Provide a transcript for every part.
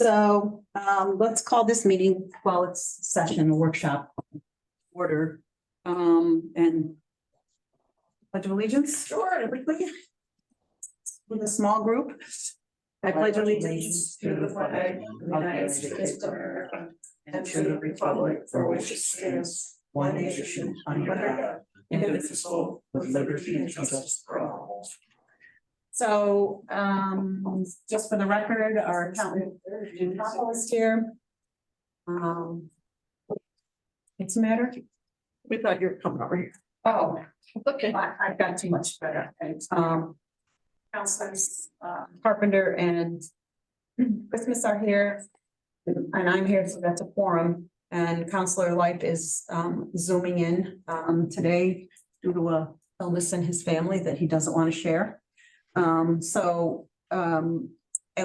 So let's call this meeting while it's session, workshop order. And pledge of allegiance. Sure, everybody. With a small group. I pledge allegiance to the flag of the United States of America and to the republic for which it stands, one nation under God, indivisible, with liberty and justice for all. So, just for the record, our accountant, Jim Coppell, is here. What's the matter? We thought you were coming over here. Oh, okay. I've got too much better. Counselors, Carpenter and Christmas are here. And I'm here, so that's a quorum. And Counselor Life is zooming in today due to a illness in his family that he doesn't want to share. And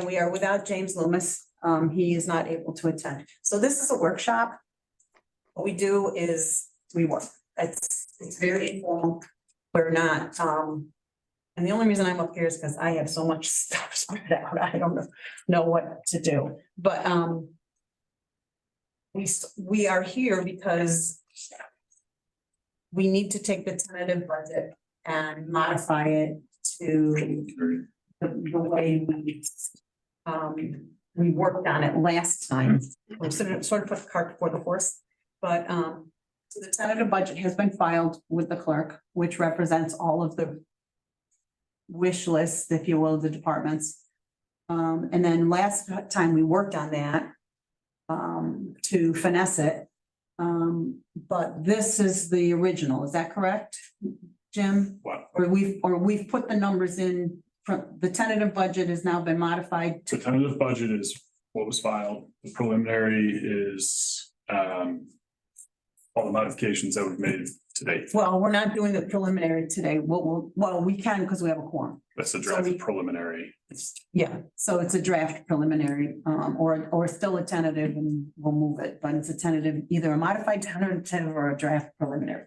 we are without James Loomis. He is not able to attend. So this is a workshop. What we do is we work. It's very informal. We're not, and the only reason I'm up here is because I have so much stuff spread out. I don't know what to do, but we are here because we need to take the tentative budget and modify it to the way we worked on it last time. We're sort of put the cart before the horse, but so the tentative budget has been filed with the clerk, which represents all of the wish lists, if you will, of the departments. And then last time we worked on that to finesse it. But this is the original, is that correct, Jim? What? Or we've put the numbers in from the tentative budget has now been modified. The tentative budget is what was filed. The preliminary is all the modifications that we've made today. Well, we're not doing the preliminary today. Well, we can because we have a quorum. That's the draft preliminary. Yeah, so it's a draft preliminary, or still a tentative, and we'll move it, but it's a tentative, either a modified tentative or a draft preliminary.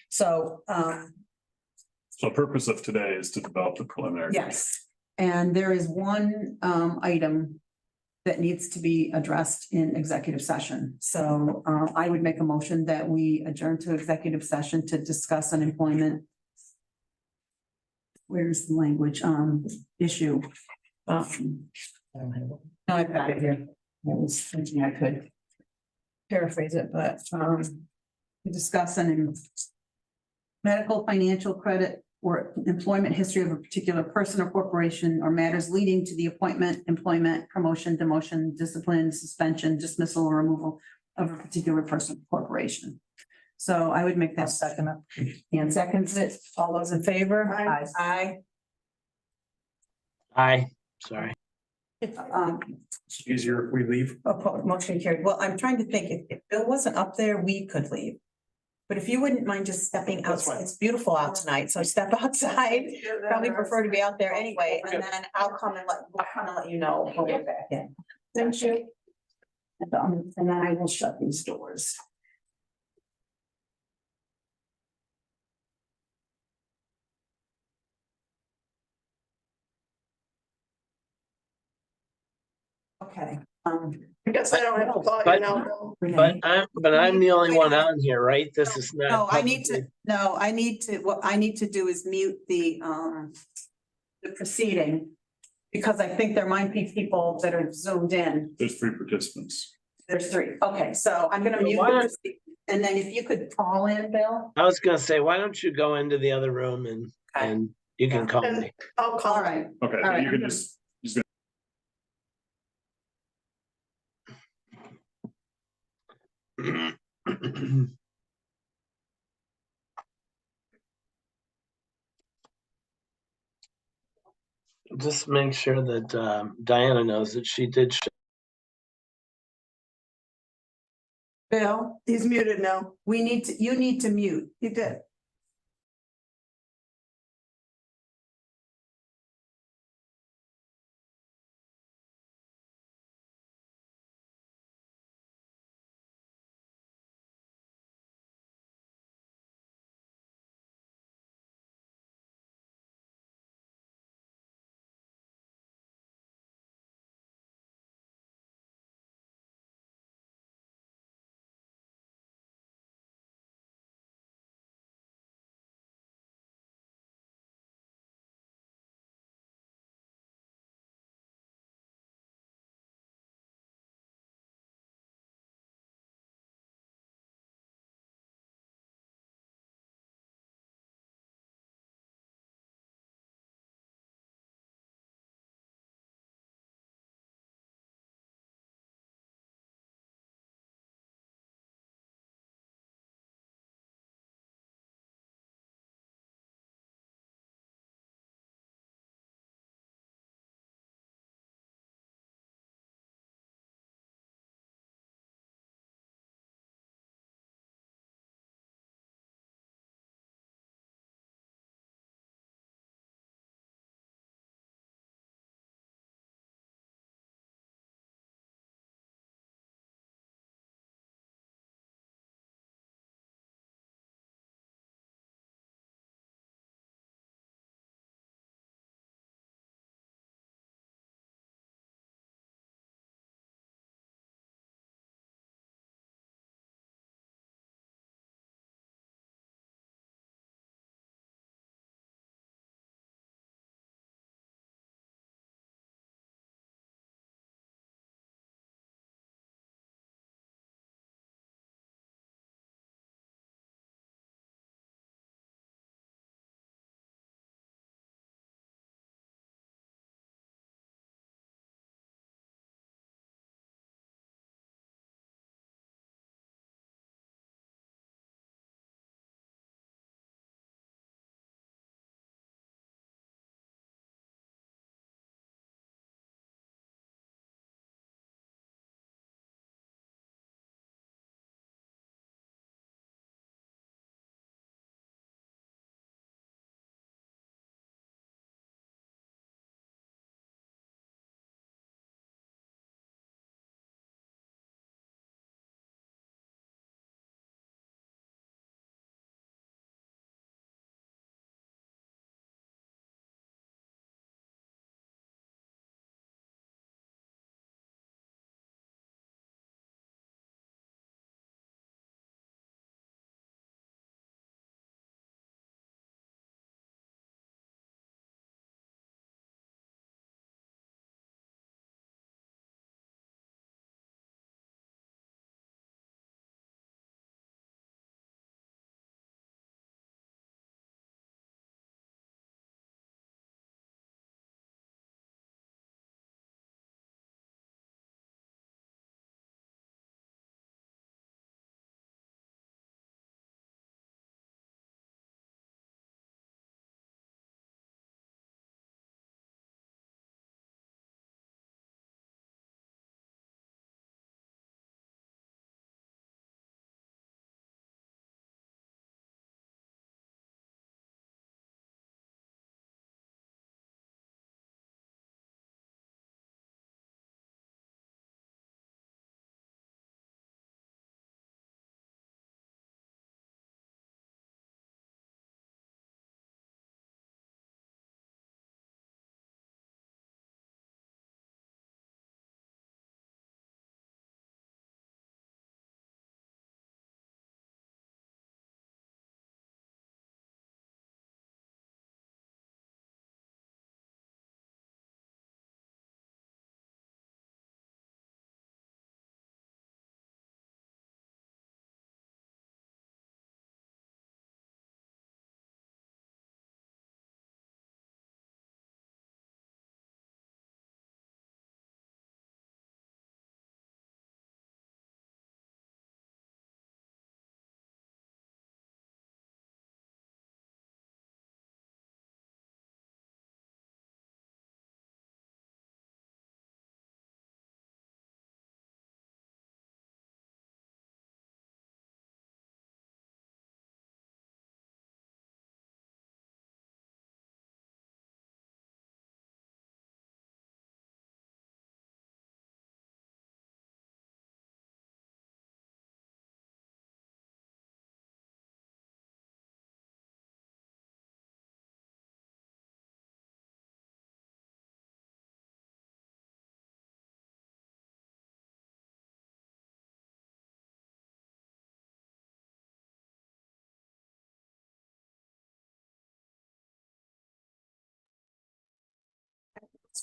So, So the purpose of today is to develop the preliminary. yes, and there is one item that needs to be addressed in executive session. So I would make a motion that we adjourn to executive session to discuss an employment. Where's the language issue? No, I've got it here. I was thinking I could paraphrase it, but to discuss an medical, financial, credit, or employment history of a particular person or corporation, or matters leading to the appointment, employment, promotion, demotion, discipline, suspension, dismissal, or removal of a particular person or corporation. So I would make that second up. And seconds it. All those in favor? Aye. Aye. Aye, sorry. It's easier if we leave. Motion carried. Well, I'm trying to think, if Bill wasn't up there, we could leave. But if you wouldn't mind just stepping That's outside, fine. it's beautiful out tonight, so step outside. Probably prefer to be out there anyway, and then I'll come and let you know when we're back in. Thank you. And then I will shut these doors. Okay. I guess I don't have to call you But- now. Renee. But I'm the only one on here, right? This is not. No, I need publicly- to, what I need to do is mute the proceeding. Because I think there might be people that are zoomed in. There's 3 participants. There's 3. Okay, so I'm gonna mute. Why the don't- proceeding. And then if you could call in, Bill. I was gonna say, why don't you go into the other room and you can call me. I'll call. All right. Okay, All but right, you I'm can gonna- just. Just make sure that Diana knows that she did. Bill, He's muted now. you need to mute. He did.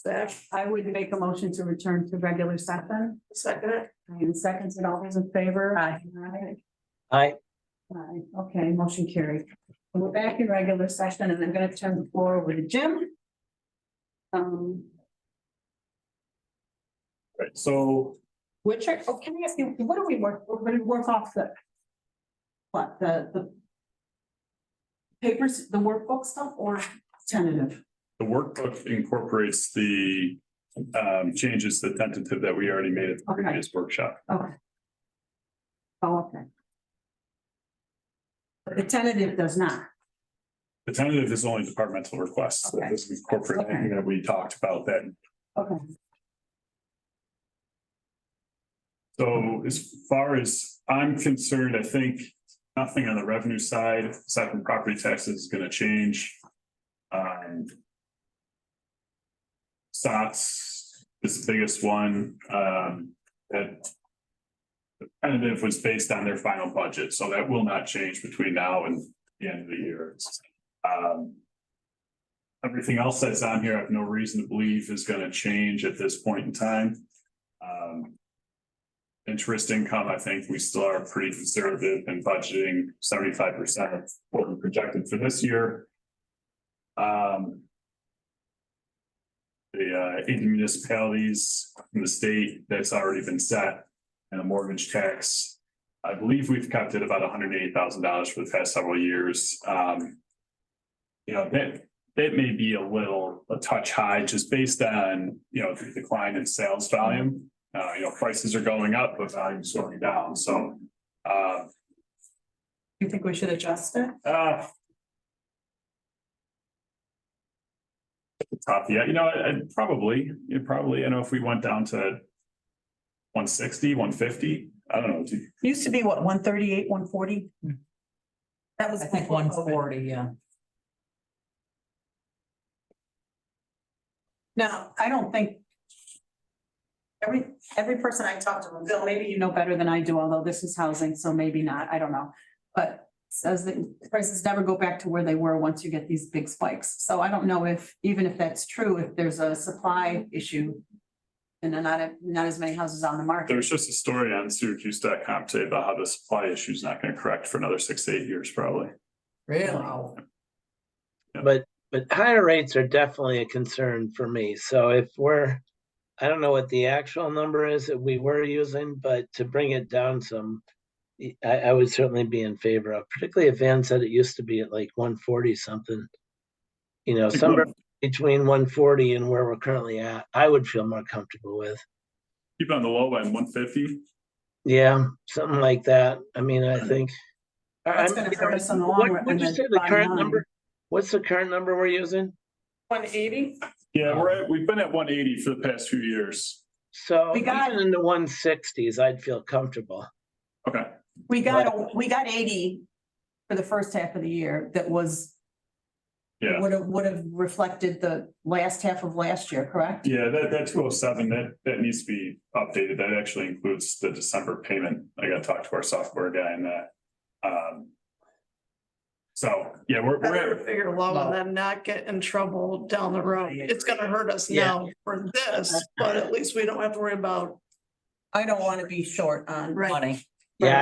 Zach, I would make a motion to return to regular session. second it. And seconds and all those in favor? Aye. I, Aye, okay, motion carried. We're back in regular session and I'm gonna turn the floor over to Jim. Right, so Which are, oh, can I ask you, what do we work, we're gonna work off the. What, the. Papers, the workbook stuff or tentative? the workbook incorporates the changes, the tentative that we already made at the Okay. previous workshop. Okay. Oh, okay. But the tentative does not. The tentative is only departmental requests. That Okay. doesn't incorporate anything that we talked about then. Okay. So as far as I'm concerned, I think nothing on the revenue side, aside from property taxes, is gonna change. SOTS is the biggest one, that the tentative was based on their final budget, so that will not change between now and the end of the year. Everything else that's on here, I have no reason to believe is gonna change at this point in time. Interest income, I think we still are pretty conservative in budgeting 75% of what we projected for this year. The 80 municipalities in the state, that's already been set, and a mortgage tax. I believe we've kept it about $180,000 for the past several years. You know, that may be a touch high, just based on, you know, the decline in sales volume. You know, prices are going up, but value's going down, so. You think we should adjust it? Top, yeah, you know, I'd probably, I know if we went down to 160, 150, I don't know. Used to be what, 138, 140? That was. I think 140, yeah. No, I don't think. Every person I talk to, Bill, maybe you know better than I do, although this is housing, so maybe not, I don't know. But says that prices never go back to where they were once you get these big spikes. So I don't know if, even if that's true, if there's a supply issue. And then not as many houses on the market. There's just a story on Syracuse.com today about how the supply issue is not going to correct for another 6 to 8 years, probably. Really? but higher rates are definitely a concern for me. So if I don't know what the actual number is that we were using, but to bring it down some, I would certainly be in favor of, particularly if Van said it used to be at like 140 something. You know, somewhere between 140 and where we're currently at, I would feel more comfortable with. Keep on the low end, 150. Yeah, something like that. I mean, I think. That's gonna hurt us in the long run. What'd you say the current number? What's the current number we're using? 180? Yeah, we've been at 180 for the past few years. So We got- even in the 160s, I'd feel comfortable. Okay. We got 80 for the first half of the year that was. Yeah. Would have reflected the last half of last year, correct? Yeah, that 207, that needs to be updated. That actually includes the December payment. I got to talk to our software guy on that. So, yeah, we're Better at, figure low and then not get in trouble down the road. It's gonna hurt us Yeah. now for this, but at least we don't have to worry about. I don't want to be short on Right. money. Yeah,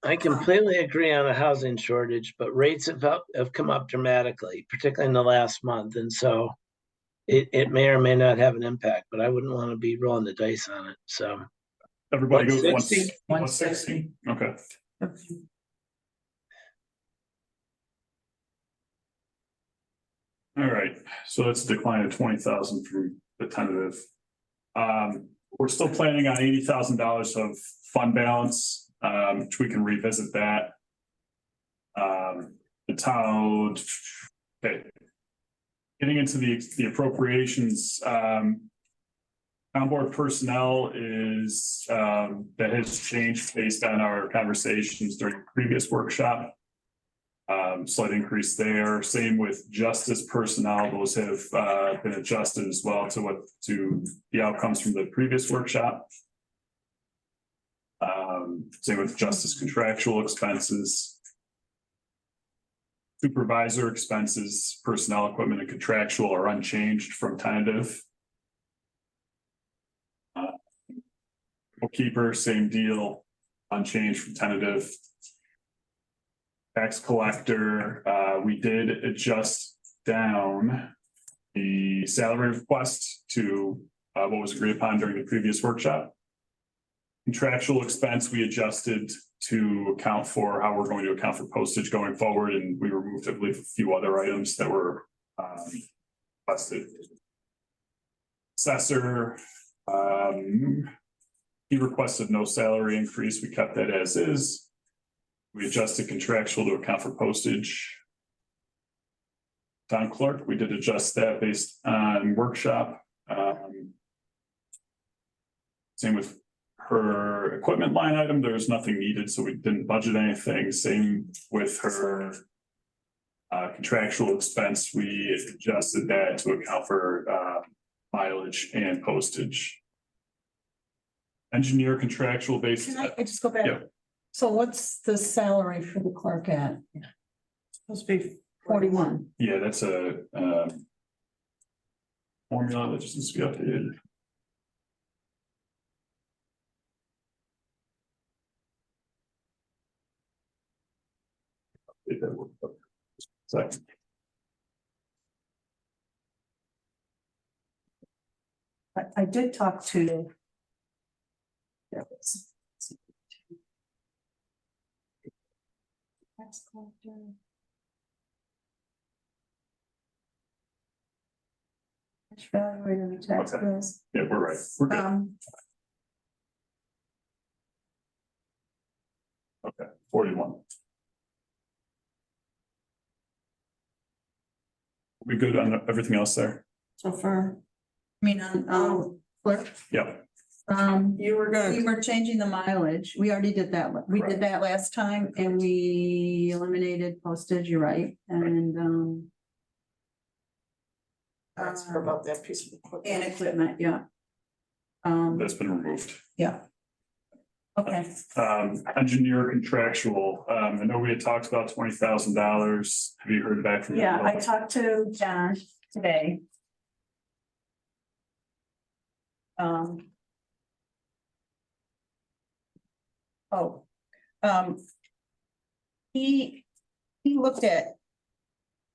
I completely agree on a housing shortage, but rates have come up dramatically, particularly in the last month. And so it may or may not have an impact, but I wouldn't want to be rolling the dice on it. So everybody goes 160? 160. Okay. All right, so that's a decline of 20,000 from the tentative. We're still planning on $80,000 of fund balance, which we can revisit that. The town, okay. Getting into the appropriations, town board personnel is, that has changed based on our conversations during the previous workshop. Slight increase there. Same with justice personnel. Those have been adjusted as well to the outcomes from the previous workshop. Same with justice contractual expenses. Supervisor expenses, personnel, equipment, and contractual are unchanged from tentative. Bookkeeper, same deal, unchanged from tentative. Tax collector, we did adjust down the salary request to what was agreed upon during the previous workshop. Contractual expense, we adjusted to account for how we're going to account for postage going forward, and we removed, I believe, a few other items that were requested. Assessor, he requested no salary increase. We kept that as is. We adjusted contractual to account for postage. Town clerk, we did adjust that based on workshop. Same with her equipment line item. There was nothing needed, so we didn't budget anything. Same with her contractual expense. We adjusted that to account for mileage and postage. Engineer contractual basis. Can I just go back? Yeah. So what's the salary for the clerk at? Supposed to be 41. Yeah, that's a formula that just needs to be updated. Second. I did talk to. Tax collector. Cash value rate of the tax Okay. bills. Yeah, we're right. We're good. Okay, 41. We good on everything else there? So for, I mean, clerk, Yep. You were we gonna, were changing the mileage. We already did that. We did that last time and we eliminated postage, you're right, and ask her about that piece of and equipment. equipment, yeah. That's been removed. Yeah. Okay, Engineer contractual, I know we had talked about $20,000. Have you heard back from? yeah, I talked to John today. Oh, he looked at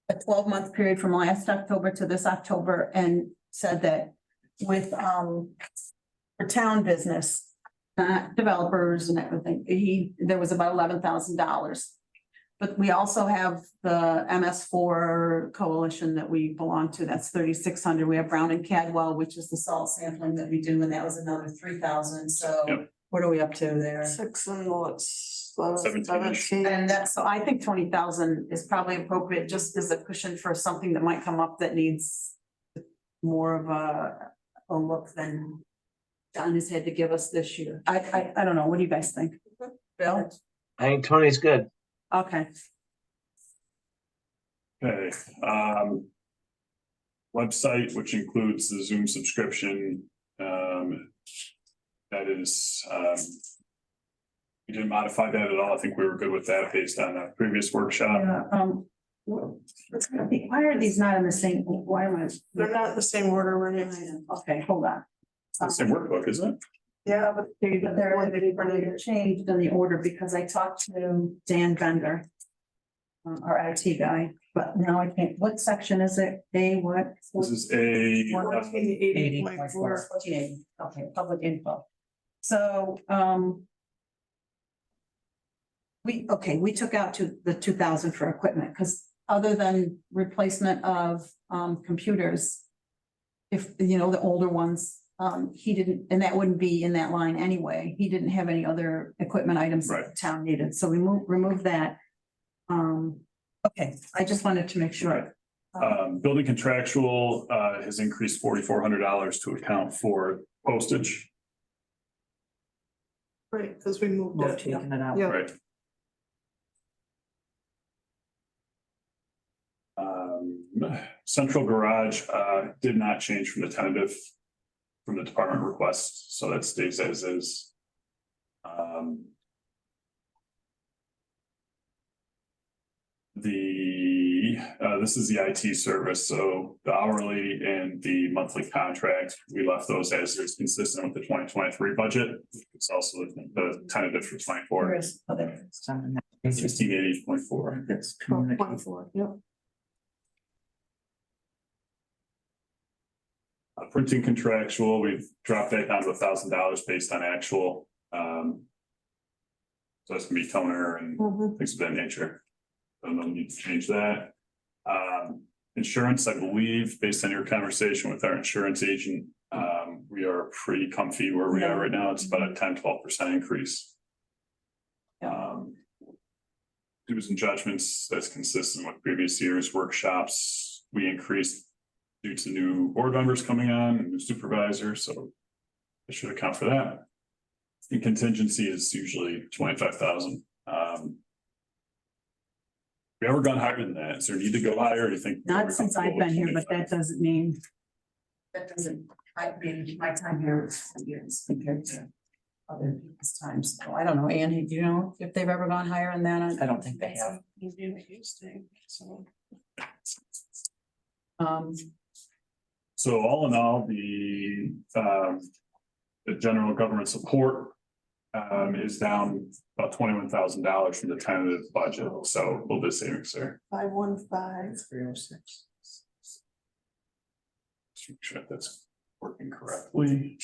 a 12-month period from last October to this October and said that with, for town business, developers and everything, there was about $11,000. But we also have the MS4 coalition that we belong to, that's 3,600. We have Brown and Cadwell, which is the salt sampling that we do, and that was another 3,000. So Yep. what are we up to there? 6 and what's 17-ish. 17. And that's, so I think 20,000 is probably appropriate just as a cushion for something that might come up that needs more of a look than John has had to give us this year. I don't know. What do you guys think? Bill? I think 20's good. Okay. Okay, website, which includes the Zoom subscription, that is, we didn't modify that at all. I think we were good with that based on a previous workshop. Yeah, why are these not in the same, why am I? They're not in the same order, we're in. Okay, hold on. It's the same workbook, isn't it? Yeah, but But they're changed in the order because I talked to Dan Bender. Our IT guy, but now I can't, what section is it? A what? This is a, 80.4. 1480, okay, public info. So, we took out to the 2,000 for equipment, because other than replacement of, computers. If, you know, the older ones, he didn't, and that wouldn't be in that line anyway. He didn't have any other equipment items that the town needed, so we removed that. Okay, I just wanted to make sure. building contractual, has increased $4,400 to account for postage, Right, because we moved We're it. taking it out. Yeah. right? Central garage, did not change from the tentative from the department request, so that stays as is. The hourly, this is the IT service, so the hourly and the monthly contract, we left those as is consistent with the 2023 budget. It's also the tentative for 24. There is other. 1680.4. That's 24, yep. Printing contractual, we've dropped that down to $1,000 based on actual. So it's gonna be toner and things of that nature. So no need to change that. Insurance, I believe, based on your conversation with our insurance agent, we are pretty comfy where we are right now. It's about a 10-12% increase. Dues and judgments, that's consistent with previous years. Workshops, we increased due to new board members coming on and new supervisors, so it should account for that. And contingency is usually 25,000. We ever gone higher than that? Is there a need to go higher? Do you think? Not since I've been here, but that doesn't mean. That doesn't, I mean, my time here is years compared to other people's times. So I don't know, Andy, do you know if they've ever gone higher than that? I don't think they have. You do it used to, so. So all in all, the general government support is down about $21,000 from the tentative budget, so a little bit of savings there. 515. 306. Just make sure that's working correctly.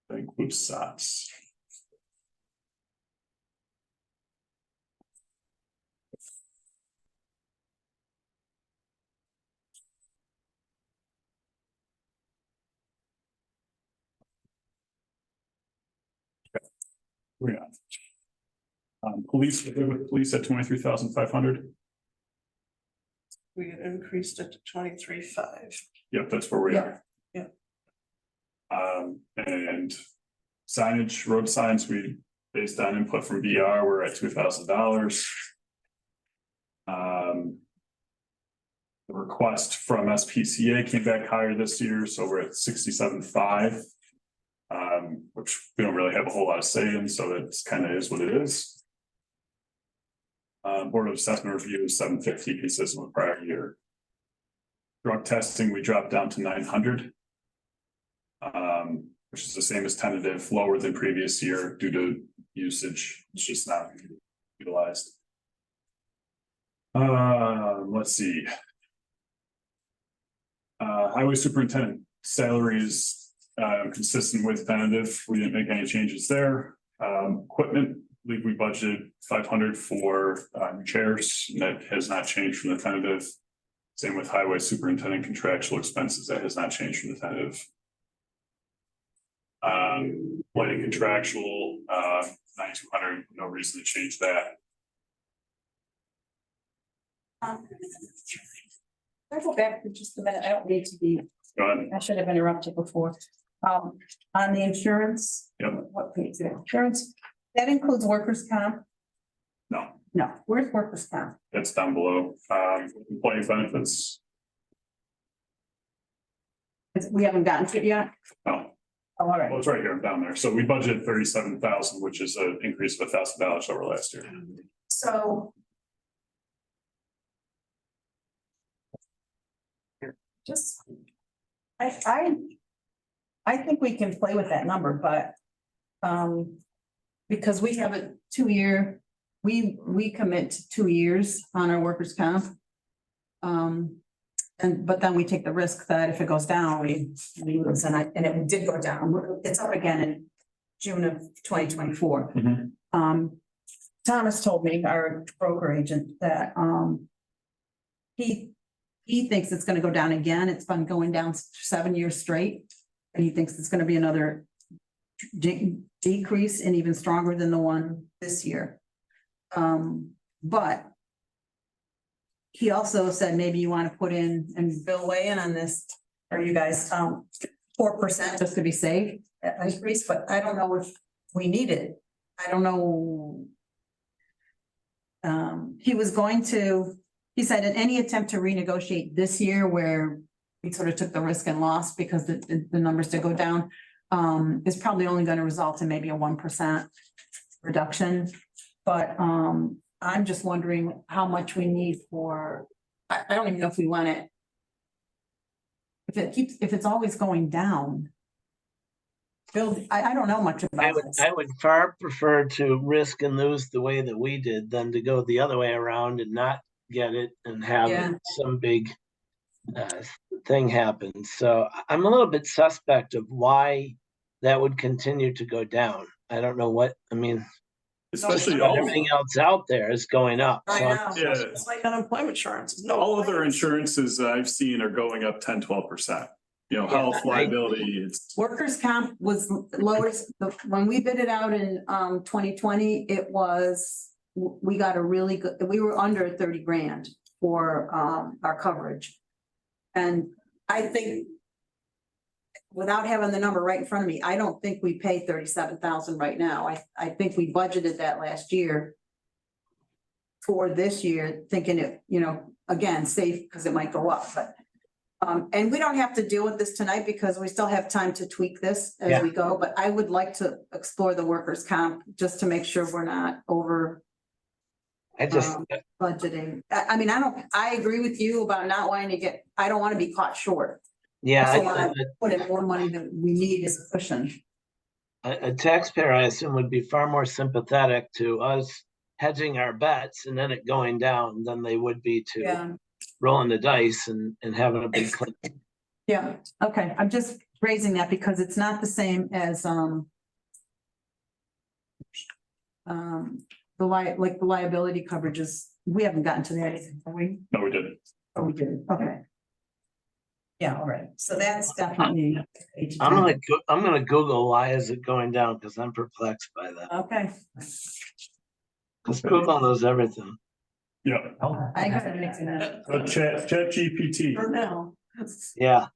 That includes SOTS. Yeah. Police, we're good with police at 23,500. We had increased it to 23.5. Yep, that's where we are. Yeah. And signage, road signs, we, based on input from VR, we're at $2,000. The request from SPCA came back higher this year, so we're at 67.5. Which we don't really have a whole lot of say in, so it's kind of is what it is. Board of Assessment review is 750, consistent with prior year. Drug testing, we dropped down to 900. Which is the same as tentative, lower than previous year due to usage. It's just not utilized. Let's see. Highway superintendent salaries. Consistent with tentative, we didn't make any changes there. Equipment, I believe we budgeted 500 for new chairs, and that has not changed from the tentative. Same with highway superintendent contractual expenses, that has not changed from the tentative. Lighting contractual, 9,200, no reason to change that. Can I go back for just a minute? I don't need to be, Go ahead. I should have interrupted before. On the insurance. Yep. What page is it? Insurance, that includes workers' comp? No, No, where's workers' comp? that's down below. Employee benefits, We haven't gotten to it yet? no. Oh, all right. Well, it's right here, down there. So we budgeted 37,000, which is an increase of $1,000 over last year. So. Just. I think we can play with that number, but. Because we have a 2-year, we commit to 2 years on our workers' comp. But then we take the risk that if it goes down, we lose, and it did go down. It's up again in June of 2024. Thomas told me, our broker agent, that he thinks it's gonna go down again. It's been going down 7 years straight. And he thinks it's gonna be another decrease and even stronger than the one this year. But he also said maybe you want to put in, and Bill weigh in on this, or you guys, 4% just to be safe, increase, but I don't know if we need it. I don't know. He said in any attempt to renegotiate this year where we sort of took the risk and lost because the numbers did go down, is probably only going to result in maybe a 1% reduction. but, I'm just wondering how much we need for, I don't even know if we want it. If it's always going down. Bill, I don't know much about this. I would far prefer to risk and lose the way that we did than to go the other way around and not get it and have Yeah. some big thing happen. So I'm a little bit suspect of why that would continue to go down. I don't know what, I mean, Especially all, everything else out there is going up. I So I'm- know. yeah, It's like unemployment insurance. No. all other insurances I've seen are going up 10-12%. You know, Yeah, health, I- liability, it's, Workers' comp was lowest, when we bid it out in 2020, it was, we got a really good, we were under 30 grand for our coverage. And I think, without having the number right in front of me, I don't think we pay 37,000 right now. I think we budgeted that last year for this year, thinking it, you know, again, safe because it might go up, but and we don't have to deal with this tonight because we still have time to tweak this as Yeah. we go, but I would like to explore the workers' comp just to make sure we're not over I just, budgeting. I mean, I agree with you about not wanting to get, I don't want to be caught short. yeah, So I put in more money than we need as a cushion. a taxpayer, I assume, would be far more sympathetic to us hedging our bets and then it going down than they would be to Yeah, rolling the dice and having a big claim. yeah, okay, I'm just raising that because it's not the same as the liability coverages, we haven't gotten to that, have we? no, we didn't. Oh, we did, okay. Yeah, all right, so that's definitely. I'm gonna Google why is it going down, because I'm perplexed by that. Okay, Because Google knows everything. Yeah, I got it. Chat GPT. For now. Yeah,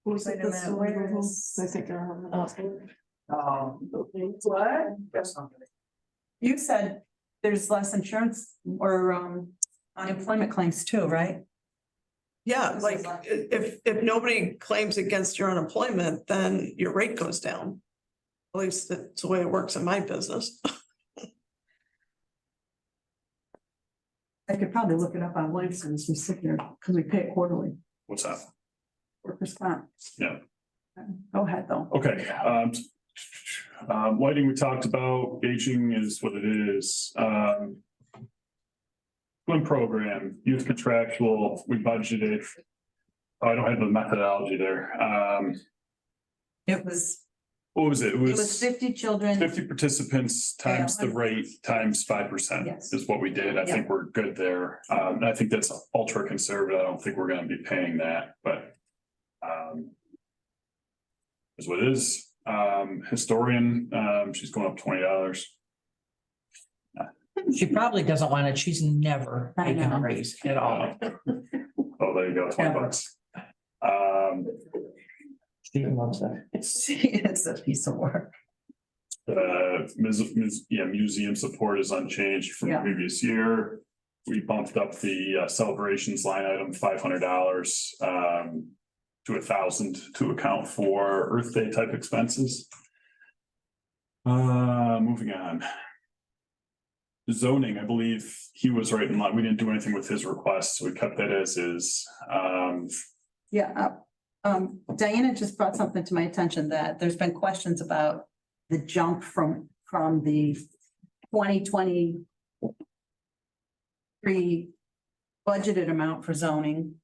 Who's Wait a minute, where is- I think they're on. What? You said there's less insurance or unemployment claims too, right? Yeah, like if nobody claims against your unemployment, then your rate goes down. At least that's the way it works in my business. I could probably look it up on Williamson as we sit here, because we pay it quarterly, What's that? workers' comp. Yeah. Go ahead, though. Okay, lighting we talked about, gauging is what it is. Swim program, youth contractual, we budgeted. I don't have the methodology there. It was, What was it? It it was was 50 children. 50 participants times the Yeah. rate times 5% Yes. is what we did. I think we're good there. And I think that's ultra conservative. I don't think we're gonna be paying that, but is what it is. Historian, she's going up $20. She probably doesn't want it. She's never I taken a know. raise at all. Oh, there you go, $20. Stephen loves that. It's a piece of work. Museum support is unchanged from the Yeah. previous year. We bumped up the celebrations line item $500 to 1,000 to account for Earth Day type expenses. Moving on. Zoning, I believe he was right in line. We didn't do anything with his request, so we kept that as is. Yeah, Diana just brought something to my attention that there's been questions about the jump from the 2023 budgeted amount for zoning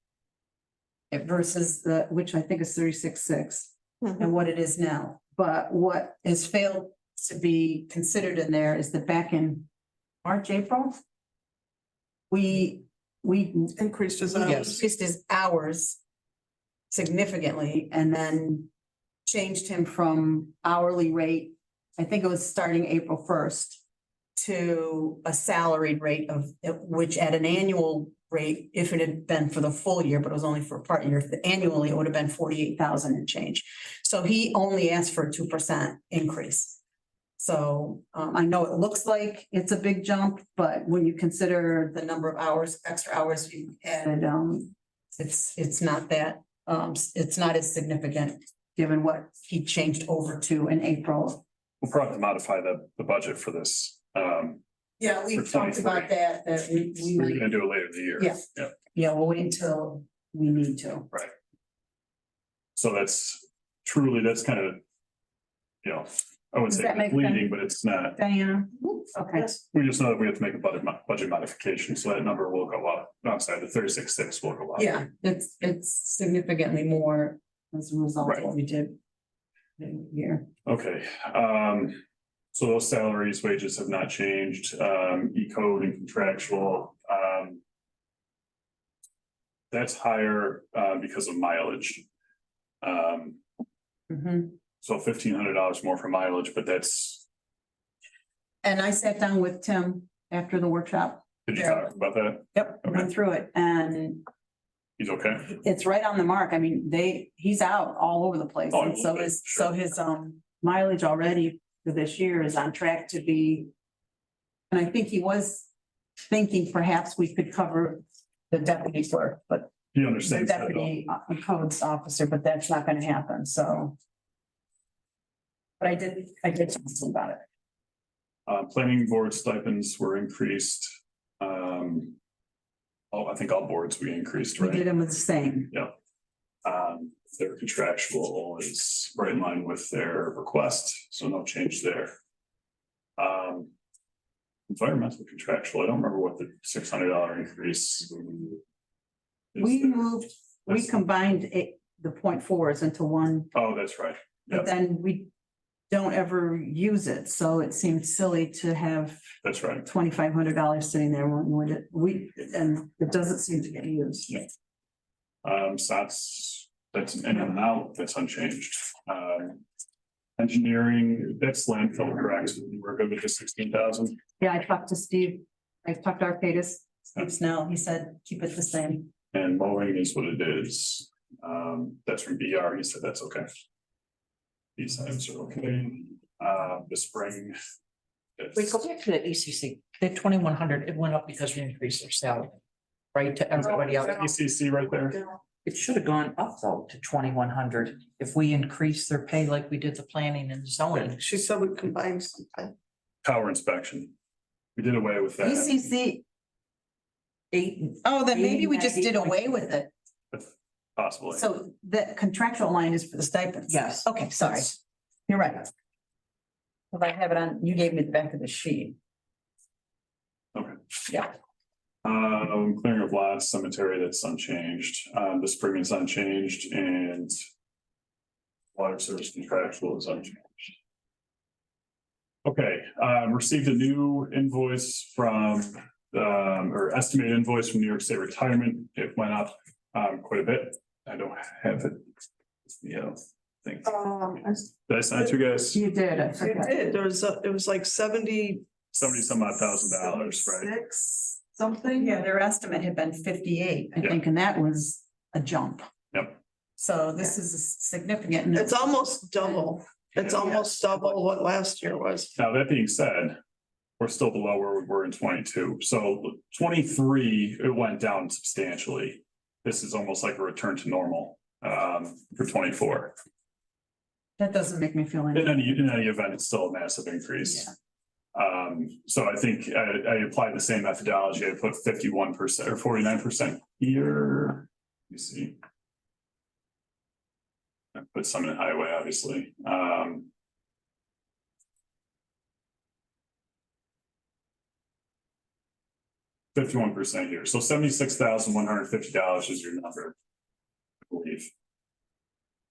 versus which I think is 36,600 and what it is now. But what has failed to be considered in there is that back in March, April, we Increased his he hours. increased his hours significantly and then changed him from hourly rate, I think it was starting April 1st, to a salaried rate of, which at an annual rate, if it had been for the full year, but it was only for a part year, annually, it would have been 48,000 and change. So he only asked for a 2% increase. So I know it looks like it's a big jump, but when you consider the number of hours, extra hours you added, it's not that, it's not as significant given what he changed over to in April. We'll probably have to modify the budget for this. Yeah, we For talked 23. about that we We're might, gonna do it later in the year. Yeah. yeah, we'll wait until we need to. So that's truly, that's kind of, you know, I wouldn't Does say that make bleeding, sense? but it's not. Diana? Okay, We just know that we have to make a budget modification, so that number will go up. No, I'm sorry, the 36.6 will go up. yeah, it's significantly more as a result of Right. what we did here. Okay, so those salaries, wages have not changed, E-code and contractual, that's higher, because of mileage. Mhm. So $1,500 more for mileage, but that's, And I sat down with Tim after the workshop. did you Yeah. talk about that? Yep, Okay. went through it and He's okay? it's right on the mark. I mean, he's out all over the place. Oh, And so okay, sure. his mileage already for this year is on track to be. And I think he was thinking perhaps we could cover the deputy clerk, but He the understands that though. deputy codes officer, but that's not gonna happen, so. But I did talk to him about it. Planning board stipends were increased. I think all boards we increased, We right? did him the same. Their contractual is right in line with their request, so no change there. Environmental contractual, I don't remember what the $600 increase. is We there. moved, we That's- combined the 0.4s into one, Oh, that's right. but Yep. then we don't ever use it, so it seemed silly to have That's right. $2,500 sitting there when and it doesn't seem to get used. Yeah. SOTS, that's an in and out, that's unchanged. Engineering, that's landfill, correct? We're good with the 16,000. Yeah, I talked to Steve, I talked to Arcadis, Steve Snell, he said, keep it the same. And mowing is what it is. That's from BR, he said that's okay. These items are okay. The spring. Wait, go back to the ECC, the 2,100, it went up because we increased their salary. Right, to everybody else. ECC right there. It should have gone up though to 2,100 if we increased their pay like we did the planning and zoning. She said we combined something. Power inspection. We did away with that. ECC, 8, oh, then maybe we Eighty, just did 98. away with it. Possibly. So the contractual line is for the stipends. yes. Okay, sorry. You're right. Well, I have it on, you gave me the back of the sheet. Okay. Yeah. Clearing of lots, cemetery, that's unchanged. The spring is unchanged and water service contractual is unchanged. Okay, received a new invoice from, or estimated invoice from New York State Retirement. It went up, quite a bit. I don't have it. Yeah, thing. Did I send it to you guys? You did, I It forgot. did, it was like 70. 70 some odd $1,000, right? 76 something. Yeah, their estimate had been 58, I Yeah. think, and that was a jump. Yep. So this is significant. It's almost double. It's Yeah. almost double what last year was. Now, that being said, we're still below where we were in 22. So 23, it went down substantially. This is almost like a return to normal for 24. That doesn't make me feel any. In any event, it's still a massive increase. So I think I applied the same methodology. I put 51% or 49% here. You see. I put some in highway, obviously. 51% here, so $76,150 is your number. I believe.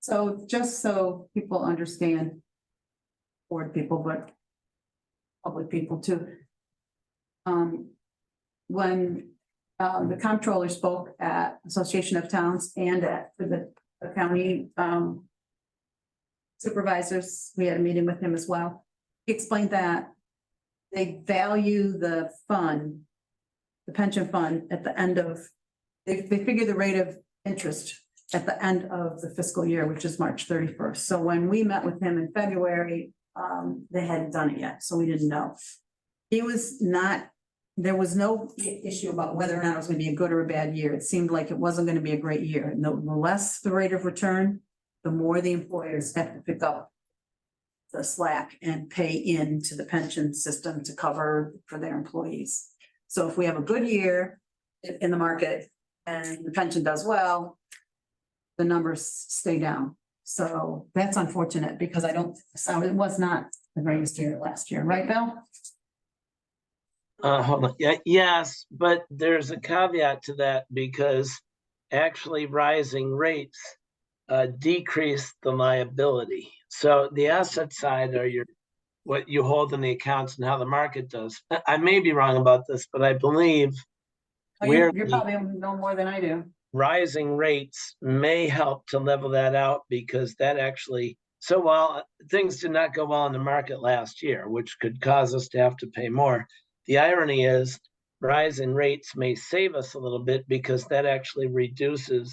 So just so people understand, board people, but public people too. When the comptroller spoke at Association of Towns and at the county supervisors, we had a meeting with him as well. He explained that they value the fund, the pension fund at the end of, they figure the rate of interest at the end of the fiscal year, which is March 31st. So when we met with him in February, they hadn't done it yet, so we didn't know. He was not, there was no issue about whether or not it was gonna be a good or a bad year. It seemed like it wasn't gonna be a great year. The less the rate of return, the more the employers have to pick up the slack and pay into the pension system to cover for their employees. So if we have a good year in the market and the pension does well, the numbers stay down. So that's unfortunate because so it was not the greatest year last year, right, Bill? Hold on. Yeah, yes, but there's a caveat to that because actually rising rates decrease the liability. So the asset side are what you hold in the accounts and how the market does. I may be wrong about this, but I believe Oh, Where You're the- probably know more than I do. rising rates may help to level that out because that actually, so while things did not go well in the market last year, which could cause us to have to pay more, the irony is rising rates may save us a little bit because that actually reduces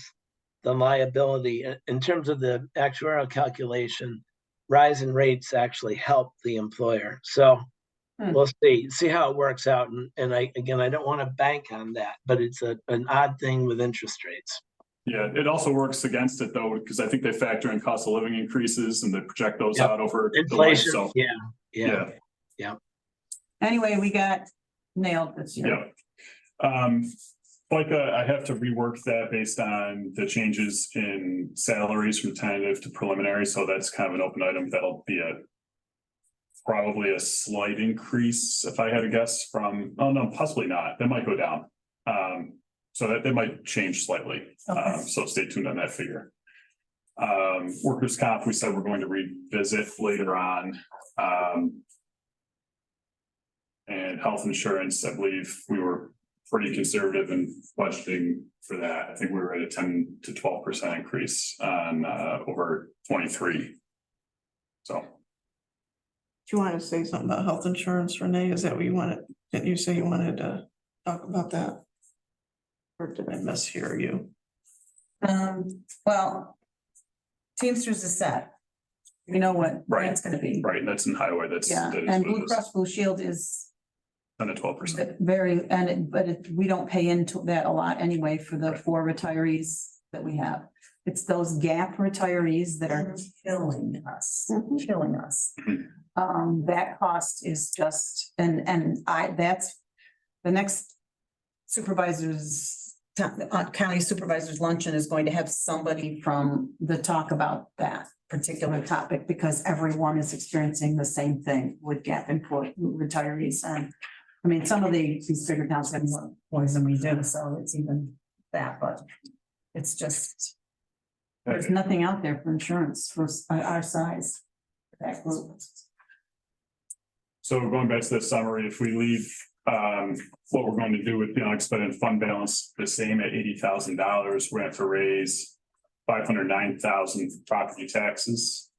the liability in terms of the actuarial calculation. Rising rates actually help the employer. So we'll see how it works out. And I don't want to bank on that, but it's an odd thing with interest rates. Yeah, it also works against it though, because I think they factor in cost of living increases and they project those Yep. out over the life, Inflation, so, yeah. Anyway, we got nailed this year. yeah. I have to rework that based on the changes in salaries from tentative to preliminary, so that's kind of an open item. That'll be probably a slight increase, if I had to guess oh no, possibly not. That might go down. So that might change slightly. Okay. So stay tuned on that figure. Workers' comp, we said we're going to revisit later on. And health insurance, I believe we were pretty conservative in budgeting for that. I think we were at a 10 to 12% increase on over 23. So. Do you want to say something about health insurance, Renee? Is that what you wanted? Didn't you say you wanted to talk about that? Or did I mishear you? Well, Teamsters is set. We know what Right. that's gonna be. Right, that's in highway, Yeah, that is and what Blue it is, Cross Blue Shield is 10 to 12%. very, we don't pay into that a lot anyway for the 4 retirees that we have. It's those gap retirees that are killing us, killing us. That cost is just, that's the next county supervisor's luncheon is going to have somebody from the talk about that particular topic because everyone is experiencing the same thing with gap retirees. And I mean, some of these bigger towns have more employees than we do, so it's even that, but it's just, there's nothing out there for insurance for our size. That group. So going back to the summary, if we leave what we're going to do with the unexpended fund balance the same at $80,000, we're going to have to raise $509,000 for property taxes.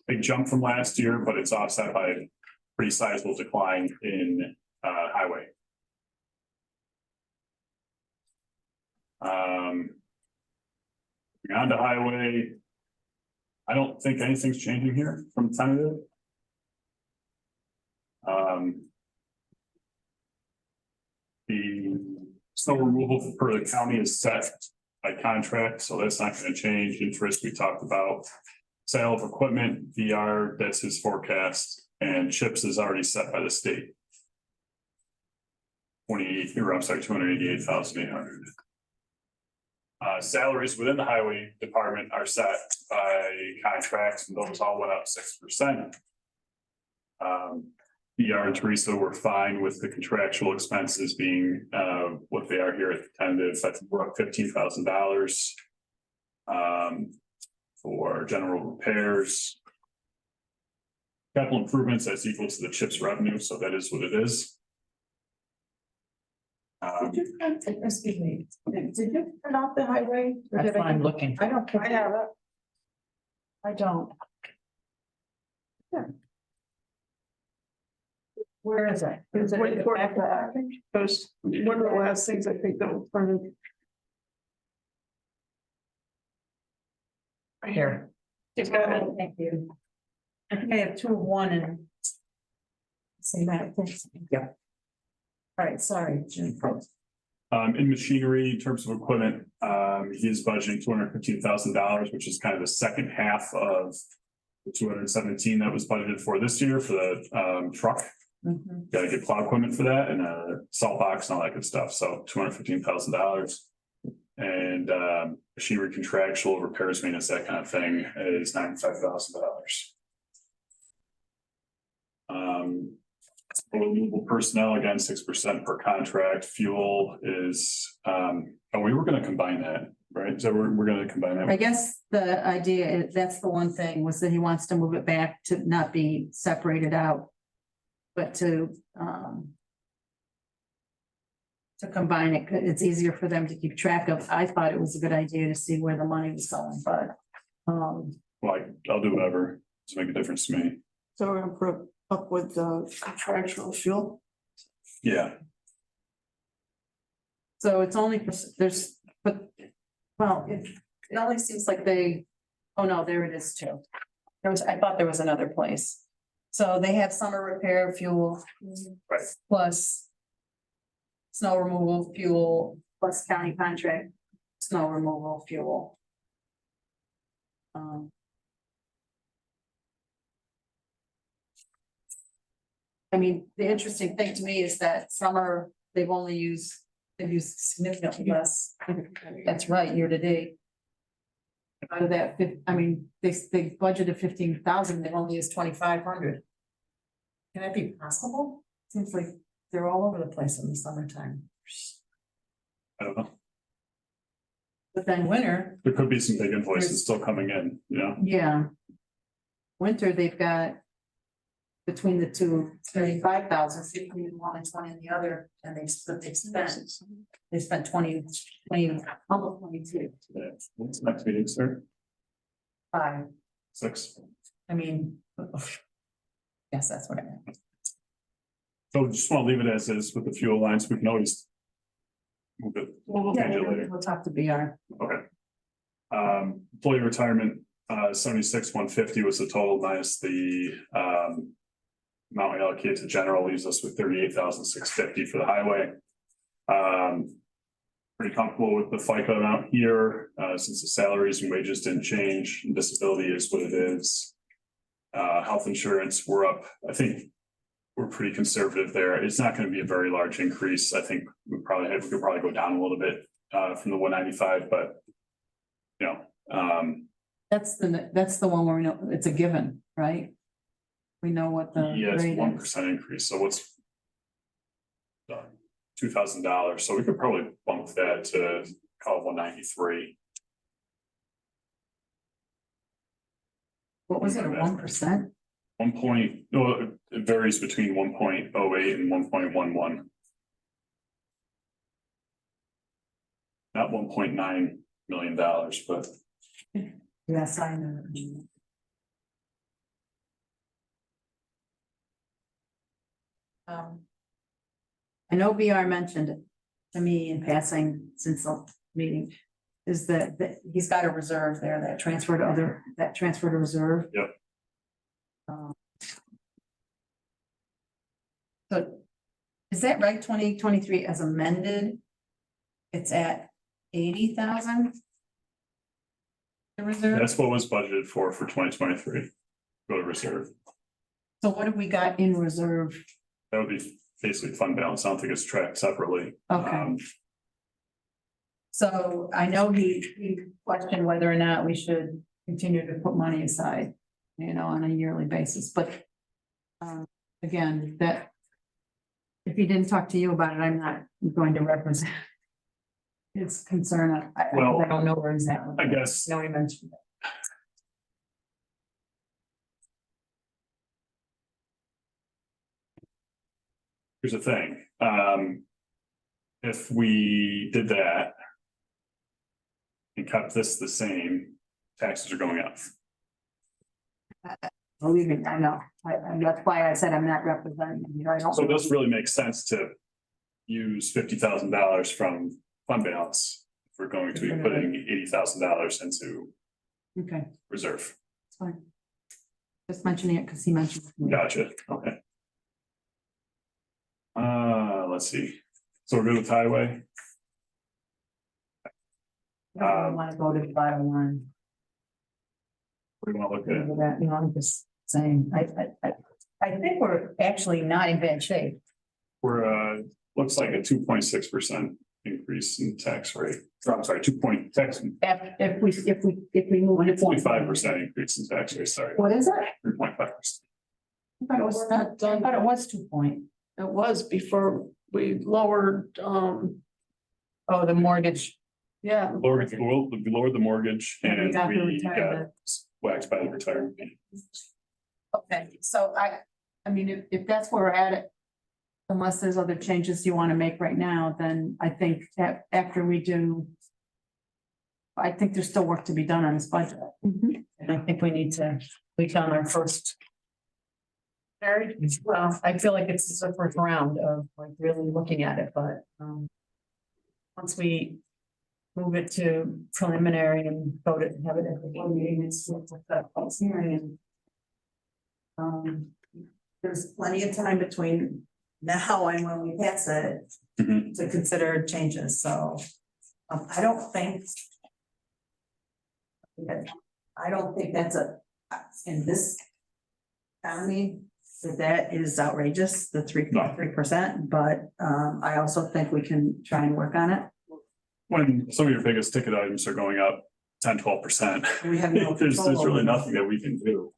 Big jump from last year, but it's offset by a pretty sizable decline in highway. On to highway. I don't think anything's changing here from tentative. The snow removal for the county is set by contract, so that's not going to change. Interest we talked about. Sale of equipment, VR, that's his forecast, and chips is already set by the state. 288,800. Salaries within the highway department are set by contracts, and those all went up 6%. VR and Teresa were fine with the contractual expenses being what they are here at the tentative. I think we're up $15,000 for general repairs. Capital improvements, that's equal to the CHIPS revenue, so that is what it is. Excuse me, did you print out the highway? Or That's did what I'm looking. I don't. I have it. I don't. Where is it? Is it Wait in the for back of the that. package? Those, one of the last things I think that was part of. Here. You've got it. Thank you. I think I have 2 of 1 and. Say that, thanks. Yeah. All right, sorry, Jim. In machinery, in terms of equipment, he is budgeting $215,000, which is kind of the second half of 217 that was budgeted for this year for the truck. Mhm. Gotta get plow equipment for that and a salt box and all that good stuff, so $215,000. And machinery contractual repairs, maintenance, that kind of thing is $95,000. Renewable personnel, again, 6% per contract. Fuel is, we were gonna combine that, right? So we're gonna combine I that. guess the idea is, that's the one thing, was that he wants to move it back to not be separated out. But to combine it, 'cause it's easier for them to keep track of. I thought it was a good idea to see where the money was going, but. Like, I'll do whatever to make a difference to me. So we're gonna put up with the contractual fuel. Yeah, So it's only, there's, but, well, it only seems like they, oh no, there it is too. I thought there was another place. So they have summer repair fuel. Right. Plus. Snow removal fuel, plus county contract, snow removal fuel. I mean, the interesting thing to me is that summer, they've used significantly less. That's right, year to date. Out of that, I mean, they budgeted 15,000, they've only used 2,500. Can that be possible? Seems like they're all over the place in the summertime. I don't know. But then winter, There could be some big invoices still coming in, you know? yeah. Winter, they've got. Between the two, 35,000, 15 in one and 20 in the other, and they spent 20, almost 22. Yeah. What's the next meeting, sir? 5. 6. I mean. Yes, that's what I meant. So just want to leave it as is with the fuel lines. We can always move it. We'll change it later. We'll talk to BR. Okay. Employee retirement, 76,150 was the total minus the amount allocated to general, leaves us with 38,650 for the highway. Pretty comfortable with the FICA amount here, since the salaries and wages didn't change, and disability is what it is. Health insurance, we're up, I think we're pretty conservative there. It's not going to be a very large increase. I think we could probably go down a little bit from the 195, but you know, That's the one where we know it's a given, right? We know what the yeah, it's rate is. 1% increase, so what's $2,000, so we could probably bump that to call it 193. What was it, 1%? 1 point, no, it varies between 1.08 and 1.11. Not $1.9 million, but Yes, I know. I know BR mentioned it to me in passing since the meeting, is that he's got a reserve there, that transfer to reserve. Yep. So is that right, 2023 as amended? It's at 80,000? The reserve? that's what was budgeted for 2023. Go to reserve. So what have we got in reserve? That would be basically fund balance. I don't think it's tracked separately. Okay. So I know he questioned whether or not we should continue to put money aside, on a yearly basis, but. Again, that. If he didn't talk to you about it, I'm not going to represent. His concern, I don't know where he's at. I guess. No, he mentioned it. Here's the thing, if we did that. And kept this the same, taxes are going up. Believe me, I know, that's why I said I'm not representing, I don't. So it doesn't really make sense to use $50,000 from fund balance. If we're going to be putting $80,000 into Okay, reserve. it's fine. Just mentioning it because he mentioned. it. Gotcha, okay. Let's see, so we're good with highway, I want to go to the bottom line. We want to look at it. that, you know, I'm just saying, I think we're actually not in bad shape. We're, looks like a 2.6% increase in tax rate. Or, I'm sorry, If we move it. 2.5% increase in tax rate, sorry, What is it? 3.5%. I thought it was not, I thought it was 2 point. It was before we lowered, Oh, the mortgage. yeah, Lowered the mortgage And we and got the we got retirement. waxed by the retirement. Okay, so I mean, if that's where we're at it. Unless there's other changes you want to make right now, then I think that after we do. I think there's still work to be done on this budget. And I think we need to, we've done our first. Very, well, I feel like it's the first round of like really looking at it, but, once we move it to preliminary and vote it, have it at the board meeting, it's with that public hearing and. There's plenty of time between now and when we pass it Mhm. to consider changes, so. I don't think. I don't think that's in this. Economy, that is outrageous, the 3.3%, but I also think we can try and work on it. When some of your biggest ticket items are going up 10-12%. We have no There's control over really them. nothing that we can do.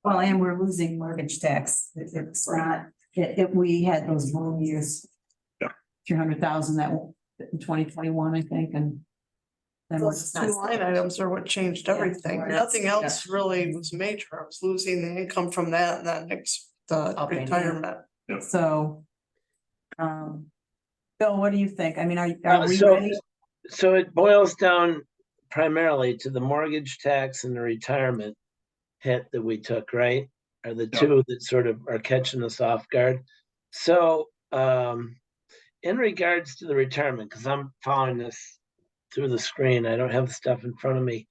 Well, and we're losing mortgage tax. It's not, we had those boom years. Yeah. 300,000 that in 2021, I think, and. Then we're those just two not. line items are what changed everything. Yeah. Nothing else really was major. I was losing the income from that and then the Okay. retirement. So. Bill, what do you think? I mean, are we So, ready? so it boils down primarily to the mortgage tax and the retirement hit that we took, right? Are the Yeah. two that sort of are catching us off guard. So, in regards to the retirement, because I'm following this through the screen, I don't have the stuff in front of me.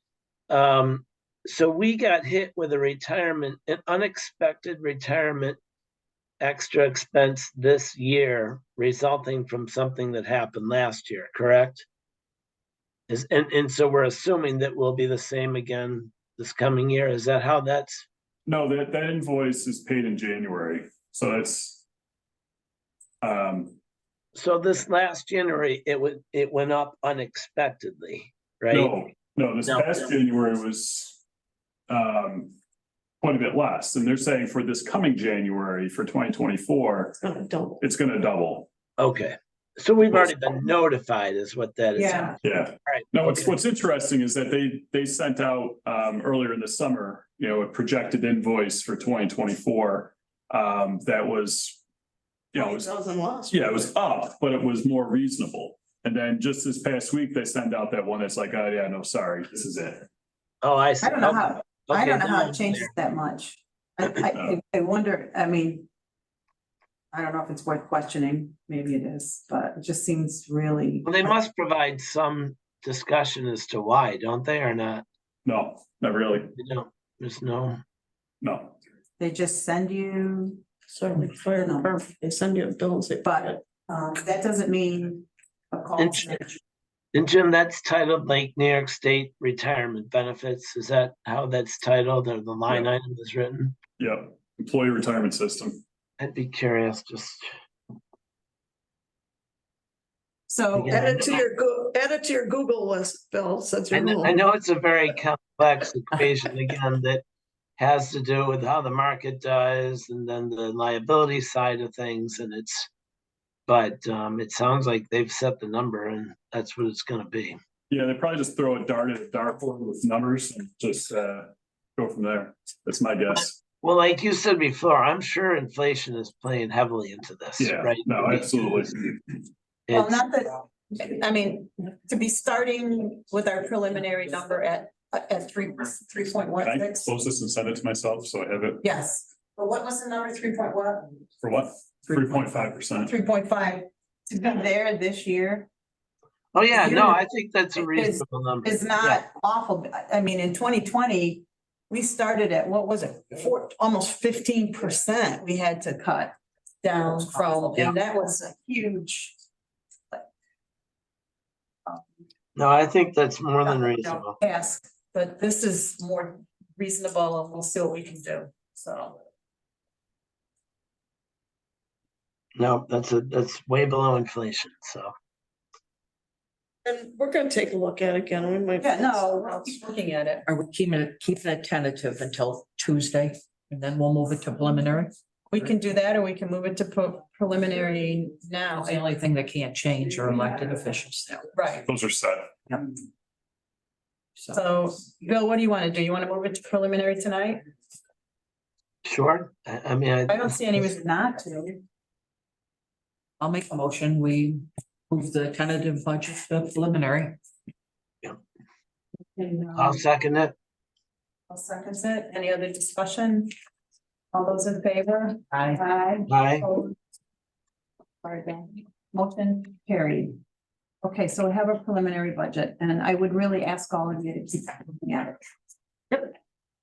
So we got hit with an unexpected retirement extra expense this year resulting from something that happened last year, correct? And so we're assuming that will be the same again this coming year. Is that how that's? No, that invoice is paid in January, so that's. So this last January, it went up unexpectedly, right? No, this No. past January was. Quite a bit less, and they're saying for this coming January for 2024, Don't. it's gonna double. Okay, so we've already been notified is what that is. Yeah. Yeah. Right. No, Okay. what's interesting is that they sent out earlier in the summer, a projected invoice for 2024. That was, it was, $20,000 it was up, but it was more reasonable. And then just this past week, they sent out that one that's like, oh yeah, no, sorry, this is it. Oh, I see. I don't know how, I Okay, don't know how now it it's changes clear. that much. I wonder, I mean. I don't know if it's worth questioning, maybe it is, but it just seems really. Well, they must provide some discussion as to why, don't they, or not? No, not really. They don't, there's no. No. They just send you, Certainly fire department, they send you a bill and say, but that doesn't mean. A call. And Jim, that's titled like New York State Retirement Benefits. Is that how that's titled or the line Yeah. item is written? Yeah, employee retirement system. I'd be curious, just. So. Yeah. add it to your Google list, Bill, since I you're. know it's a very complex equation again that has to do with how the market does and then the liability side of things and but it sounds like they've set the number and that's what it's gonna be. Yeah, they probably just throw a dart at a dartboard with numbers and just go from there. That's my guess. Well, like you said before, I'm sure inflation is playing heavily into this, Yeah, right? no, absolutely. Well, It's, not that, I mean, to be starting with our preliminary number at 3.16. Can I close this and send it to myself so I have it Yes, but what was the number, 3.1? for what? 3.5%. 3.5, to be there this year oh yeah, you- no, I think that's a is- reasonable number. is Yeah. not awful. I mean, in 2020, we started at, what was it, almost 15% we had to cut down from, and that was a huge. No, I think that's more than reasonable. Ask, but this is more reasonable and we'll see what we can do, so. No, that's way below inflation, so. And we're gonna take a look at it again. We might. Yeah, no, we'll keep looking at it. Are we keeping it tentative until Tuesday and then we'll move it to preliminary? We can do that, or we can move it to preliminary now. That's the only thing that can't change are elected officials now. Right, Those are set. so, Bill, what do you want to do? You want to move it to preliminary tonight? Sure, I mean, I don't see any reason not to. I'll make a motion. We move the tentative budget to preliminary. And, I'll second it. I'll second it. Any other discussion? All those in favor? Aye. Aye. Aye. Opposed? Motion carried. Okay, so we have a preliminary budget, and I would really ask all of you to keep looking at it.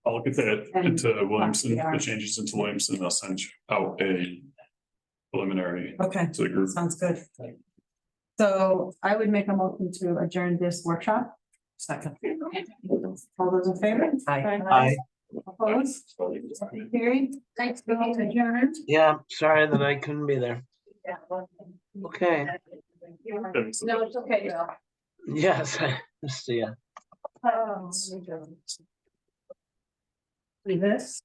I'll look at that And- into Williamson, Yeah. the changes into Williamson, I'll send out a preliminary Okay, to the group. sounds good. So I would make a motion to adjourn this workshop. Second. All those in favor? Aye. Aye. Opposed? Carried. Thanks, Bill. Adjourned. Yeah, sorry that I couldn't be there. Okay, No, it's okay, Bill. yes, see ya. See this?